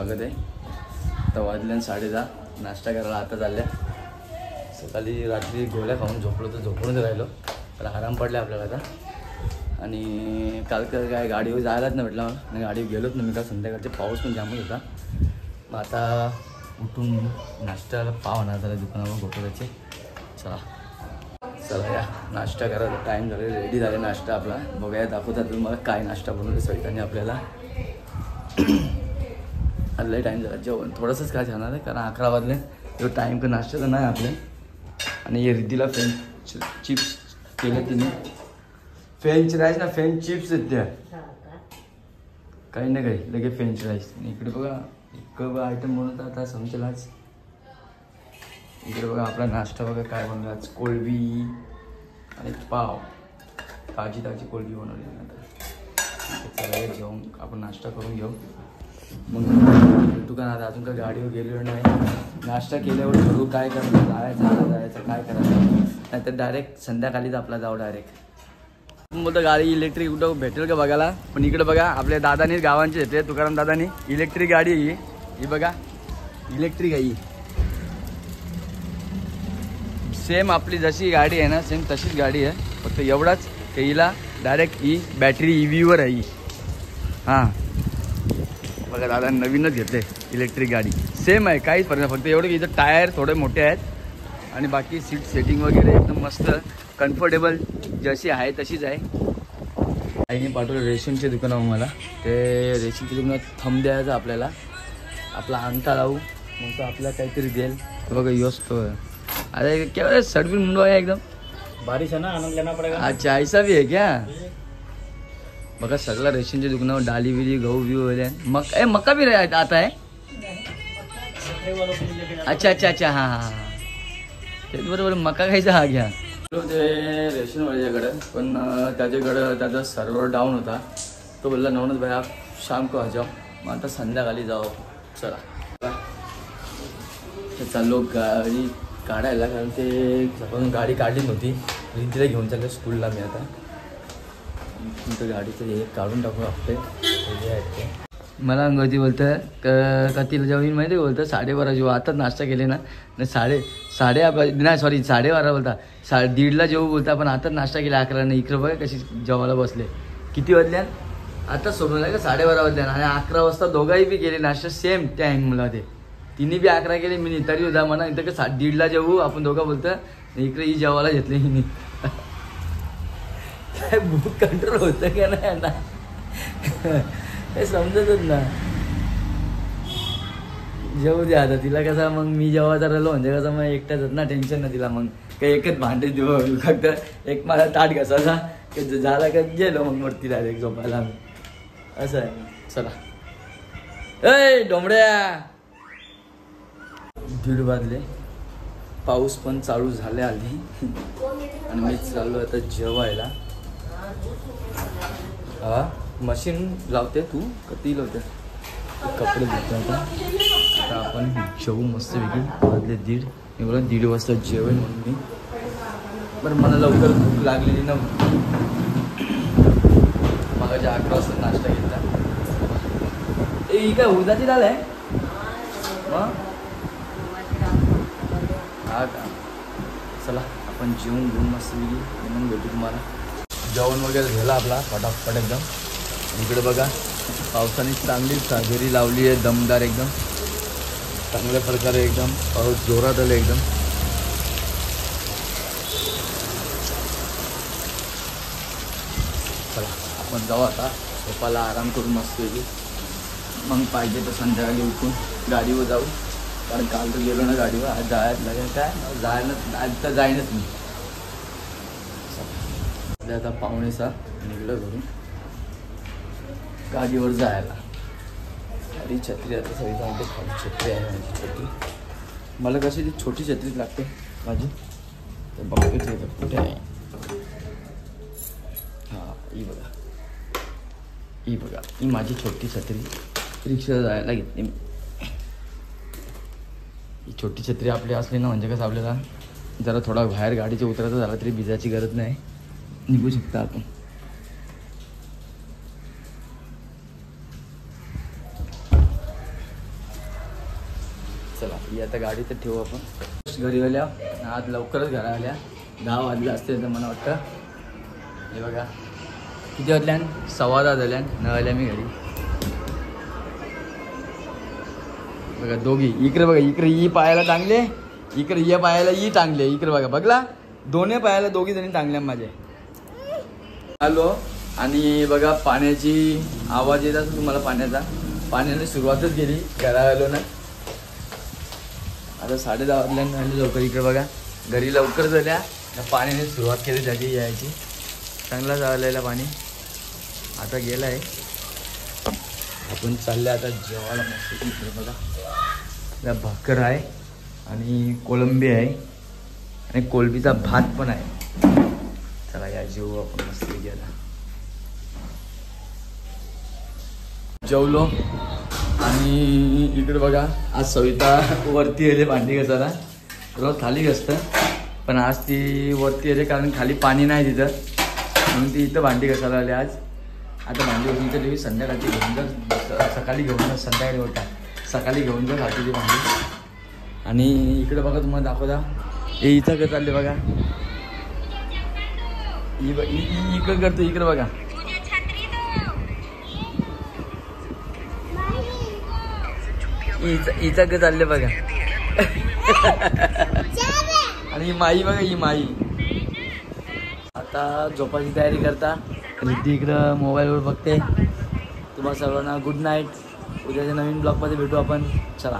स्वागत आहे. आता वाजल्या 10:30. नाश्ता करायला आता चालल्या. सकाळी रात्री गोळ्या खाऊन झोपलो तर झोपूनच राहिलो, तर आराम पडला आपल्याला आता. आणि काल काय गाडीवर जायलाच नाही भेटला, आणि गाडीवर गेलोच नाही मी. काल संध्याकाळचे पाऊस पण जामच होता. मग आता उठून नाश्त्याला पाव आणा जरा दुकानावर घोटवल्याचे. चला या नाश्ता करायला टाईम झाले, रेडी झाले नाश्ता आपला. बघूया दाखवतात मला काय नाश्ता बनवलं सविताने आपल्याला. लय टाईम झाला, जेवण थोडंसंच काय जाणार आहे कारण 11 वाजले. तो टाईम का नाश्त्याचा नाही आपले. आणि रिद्धीला फ्रेंच चिप्स केले तिने. फ्रेंच राईस ना, फ्रेंच चिप्स आहेत त्या, काही ना काही लगेच फ्रेंच राईस. इकडे बघा इतकं आयटम बनवतात आता समजेलाच. इकडे बघा आपला नाश्ता बघा काय बनवला आज. कोळंबी आणि पाव, ताजी कोळंबी बनवली. आता चला जेवून आपण नाश्ता करून घेऊ, मग दुकानात अजून काय गाडीवर गेलेलो नाही. नाश्ता केल्यावर ठरवू काय करायचं, जायचं काय करायचं, नाहीतर डायरेक्ट संध्याकाळीच आपला जाऊ डायरेक्ट. बोलतो गाडी इलेक्ट्रिक कुठं भेटेल का बघायला. पण इकडे बघा आपल्या दादानी गावांचे येते, तुकाराम दादानी इलेक्ट्रिक गाडी आहे ही बघा. इलेक्ट्रिक आहे ही, सेम आपली जशी गाडी आहे ना सेम तशीच गाडी आहे. फक्त एवढाच की हिला डायरेक्ट ही बॅटरी EVवर आहे. हां बघा दादा नवीनच घेतले इलेक्ट्रिक गाडी, सेम आहे काहीच फरक नाही. फक्त एवढं की इथं टायर थोडे मोठे आहेत आणि बाकी सीट सेटिंग वगैरे एकदम मस्त कम्फर्टेबल जशी आहे तशीच आहे. आईने पाठवलं रेशनचे दुकानावर मला. ते रेशनच्या दुकानात थंब द्यायचं आपल्याला, आपला अंगठा लावू मग तो आपल्याला काहीतरी देईल. बघा योस्तो अरे क्या सर्विस मुंडवा है एकदम बारिश है ना, आनंद लेना पड़ेगा. अच्छा ऐसा भी है क्या. बघा सगळं रेशनच्या दुकानावर डाली बिली गहू बिहू वगैरे. मका भी आता है. अच्छा हां तेच बरोबर. मका खायचा हा घ्या. ते रेशनवाल्याकडे पण त्याच्याकडं त्याचा सर्व्हर डाऊन होता. तो बोलला नवनच भाई आप शाम को आ जाओ. मग आता संध्याकाळी जाओ. चला चाललो गाडी काढायला, कारण ते सकाळून गाडी काढली नव्हती. रिद्धीला घेऊन चाललो स्कूलला मी आता. तुमचं गाडीचं हे काढून टाकू आपले हे आहेत ते. मला अंगवती बोलतं का तिला जेवण माहिती बोलतं 12:30 जेव्हा आताच नाश्ता केले ना, नाही 12:30 बोलता 1:30ला जेवू बोलता, पण आताच नाश्ता केला 11 नाही. इकडं बघा कशी जेवायला बसले. किती वाजल्यान आताच सोडून का 12:30 वाजल्यान. आणि 11 वाजता दोघाही बी गेले नाश्ता सेम टाईमला. ते तिने बी 11 केले, मी तरी होता म्हणा इथं का 1:30ला जेवू आपण दोघं बोलतं. इकडे ही जेवायला घेतले हिने. काय भूक कंट्रोल होतं का नाही ना हे समजतच ना. जेवू दे आता तिला. कसा मग मी जेव्हा राहिलो म्हणजे कसं मग एकटाच ना, टेन्शन ना तिला. मग काही एकच भांडे देऊ फक्त एक मला ताट घासायचा की झाला का गेलो मग वरती डायरेक्ट झोपायला असं आहे. चला ए डोंबड्या. 1:30 वाजले, पाऊस पण चालू झाले आली आणि मीच चाललो आता जेवायला. हा मशीन लावते तू कधी लावते कपडे धुतो. आता आपण जेवू मस्त वेगळी. वाजले 1:30. मी बोला 1:30 वाजता जेवेन म्हणून मी. बरं मला लवकर भूक लागलेली नव्हती. मगाच्या 11 वाजता नाश्ता घेतला. ही काय उडदाची डाळ आहे मग. हा का. चला आपण जेवून घेऊन मस्त वेगळी म्हणून भेटू तुम्हाला. जेवण वगैरे झालं आपला फटाफट एकदम. इकडे बघा पावसाने चांगली साजेरी लावली आहे, दमदार एकदम चांगल्या प्रकारे एकदम पाऊस जोरात आले एकदम. चला आपण जाऊ आता झोपायला, आराम करून मस्त वेगळी. मग पाहिजे तर संध्याकाळी उठून गाडीवर जाऊ, कारण काल तर गेलो ना गाडीवर. आज जायला लागेल काय जायला आज तर जाईनच मी. आता 5:45 निघलं घरून गाडीवर जायला. अरे छत्री आता सविता म्हणते खाली छत्री आहे माझी छोटी. मला कशी ती छोटी छत्री लागते माझी, तर बघतोच येतं कुठे आहे. हां ही बघा ही माझी छोटी छत्री. रिक्षा जायला घेतली मी. ही छोटी छत्री आपली असली ना म्हणजे कसं आपल्याला जरा थोडा बाहेर गाडीच्या उतरायचं झाला तरी भिजायची गरज नाही, निघू शकता आपण. ही आता गाडी तर ठेवू आपण. घरी आल्या आज लवकरच घरा आल्या 10 वाजले असते तर मला वाटतं. हे बघा किती वाजल्यान 10:15 झाल्यान न आल्या मी घरी. बघा दोघी इकडे बघा इकडे ही पायाला टांगले इकडे या पायाला ही टांगले इकडे बघा बघला दोन्ही पायाला दोघी जणी टांगल्या माझ्या. आलो आणि बघा पाण्याची आवाज येत असतो तुम्हाला पाण्याचा. पाण्याने सुरुवातच केली घरा आलो ना. आता 10:30 वाजल्यानं आले लवकर. इकडे बघा घरी लवकर झाल्या पाण्याने सुरुवात केली त्याची यायची. चांगला चाललेला पाणी आता गेला आहे. आपण चालले आता जेवायला मस्त. इकडे बघा भाकर आहे आणि कोळंबी आहे आणि कोळंबीचा भात पण आहे. चला या जेवू आपण मस्त गेला. जेवलो आणि इकडे बघा आज सविता वरती आले भांडी घासायला. रोज खाली घसतं पण आज ती वरती आले कारण खाली पाणी नाही तिथं म्हणून ती इथं भांडी घासायला आले आज. आता भांडी होती तर ती संध्याकाळची घेऊन जा. सकाळी घेऊन जा संध्याकाळी होता सकाळी घेऊन जा खाती ती भांडी. आणि इकडे बघा तुम्हाला दाखवता हे इथं कसं चालले बघा. इकडं करतो इकडे बघा. इथं कसं चालले बघा. आणि ही माई बघा ही माई आता झोपायची तयारी करता. रिद्धी इकडं मोबाईलवर बघते. तुम्हाला सर्वांना गुड नाईट. उद्याच्या नवीन ब्लॉगमध्ये भेटू आपण. चला.